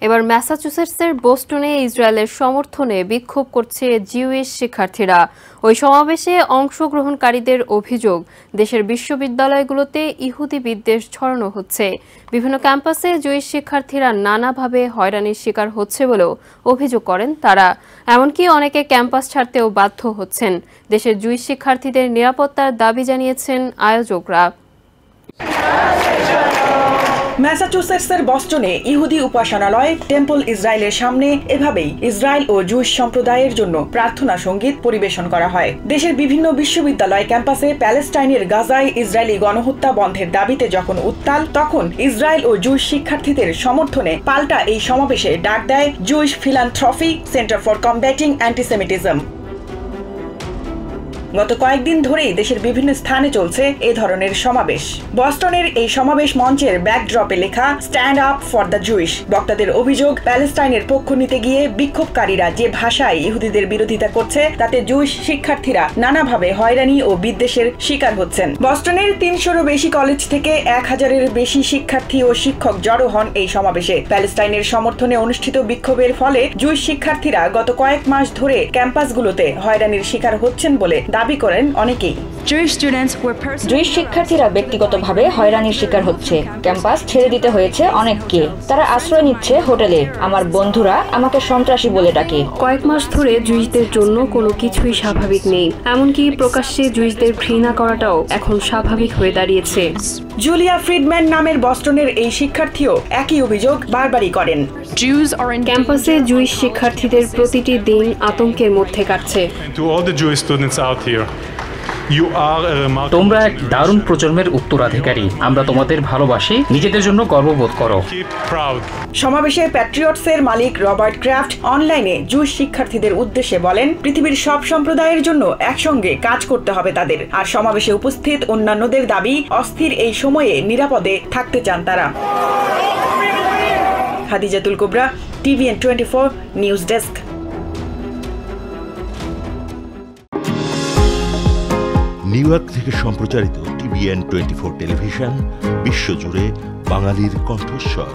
এবার ম্যাসাচুসেটসের বোস্টনে ইসরায়েলের সমর্থনে বিক্ষোভ করছে জিউইশ শিক্ষার্থীরা। ওই সমাবেশে অংশগ্রহণকারীদের অভিযোগ, দেশের বিশ্ববিদ্যালয়গুলোতে ইহুদি বিদ্বেষ ছড়ানো হচ্ছে। বিভিন্ন ক্যাম্পাসে জুইশ শিক্ষার্থীরা নানাভাবে হয়রানির শিকার হচ্ছে বলেও অভিযোগ করেন তারা। এমনকি অনেকে ক্যাম্পাস ছাড়তেও বাধ্য হচ্ছেন। দেশের জুইশ শিক্ষার্থীদের নিরাপত্তার দাবি জানিয়েছেন আয়োজকরা। ম্যাসাচুসেটসের বস্টনে ইহুদি উপাসনালয় টেম্পল ইসরায়েলের সামনে এভাবেই ইসরায়েল ও জুইশ সম্প্রদায়ের জন্য প্রার্থনা সঙ্গীত পরিবেশন করা হয়। দেশের বিভিন্ন বিশ্ববিদ্যালয় ক্যাম্পাসে প্যালেস্টাইনের গাজায় ইসরায়েলি গণহত্যা বন্ধের দাবিতে যখন উত্তাল, তখন ইসরায়েল ও জুইশ শিক্ষার্থীদের সমর্থনে পাল্টা এই সমাবেশে ডাক দেয় Jewish philanthropy centre for combating antisemitism. গত কয়েকদিন ধরেই দেশের বিভিন্ন স্থানে চলছে এই ধরনের সমাবেশ। বস্টনের এই সমাবেশ মঞ্চের ব্যাকড্রপে লেখা stand up for the Jewish. বক্তাদের অভিযোগ, প্যালেস্টাইনের পক্ষ নিতে গিয়ে বিক্ষোভকারীরা যে ভাষায় ইহুদিদের বিরোধিতা করছে তাতে জুইশ শিক্ষার্থীরা নানাভাবে হয়রানি ও বিদ্বেষের শিকার হচ্ছেন। বস্টনের ৩০০-রও বেশি কলেজ থেকে ১,০০০-এর বেশি শিক্ষার্থী ও শিক্ষক জড়ো হন এই সমাবেশে। প্যালেস্টাইনের সমর্থনে অনুষ্ঠিত বিক্ষোভের ফলে জুইশ শিক্ষার্থীরা গত কয়েক মাস ধরে ক্যাম্পাসগুলোতে হয়রানির শিকার হচ্ছেন বলে দাবি করেন অনেকেই। জুইশ শিক্ষার্থীরা ব্যক্তিগতভাবে হয়রানির শিকার হচ্ছে। ক্যাম্পাস ছেড়ে দিতে হয়েছে অনেককে। তারা আশ্রয় নিচ্ছে হোটেলে। আমার বন্ধুরা আমাকে সন্ত্রাসী বলে ডাকে। কয়েক মাস ধরে জুইশদের জন্য কোনো কিছুই স্বাভাবিক নেই। এমনকি প্রকাশ্যে জুইশদের ঘৃণা করাটাও এখন স্বাভাবিক হয়ে দাঁড়িয়েছে। জুলিয়া ফ্রিডম্যান নামের বস্টনের এই শিক্ষার্থীও একই অভিযোগ বারবারই করেন। ক্যাম্পাসে জুইশ শিক্ষার্থীদের প্রতিটি দিন আতঙ্কের মধ্যে কাটছে। তোমরা এক দারুণ প্রজন্মের উত্তরাধিকারী। আমরা তোমাদের ভালোবাসি, নিজেদের জন্য গর্ববোধ করো। সমাবেশে প্যাট্রিয়টসের মালিক রবার্ট ক্রাফট অনলাইনে জুইশ শিক্ষার্থীদের উদ্দেশ্যে বলেন, পৃথিবীর সব সম্প্রদায়ের জন্য একসঙ্গে কাজ করতে হবে তাদের। আর সমাবেশে উপস্থিত অন্যান্যদের দাবি, অস্থির এই সময়ে নিরাপদে থাকতে চান তারা। হাদিজাতুল কুবরা, TVN24 news desk. New York থেকে সম্প্রচারিত TVN24 টেলিভিশন বিশ্বজুড়ে বাঙালির কণ্ঠস্বর।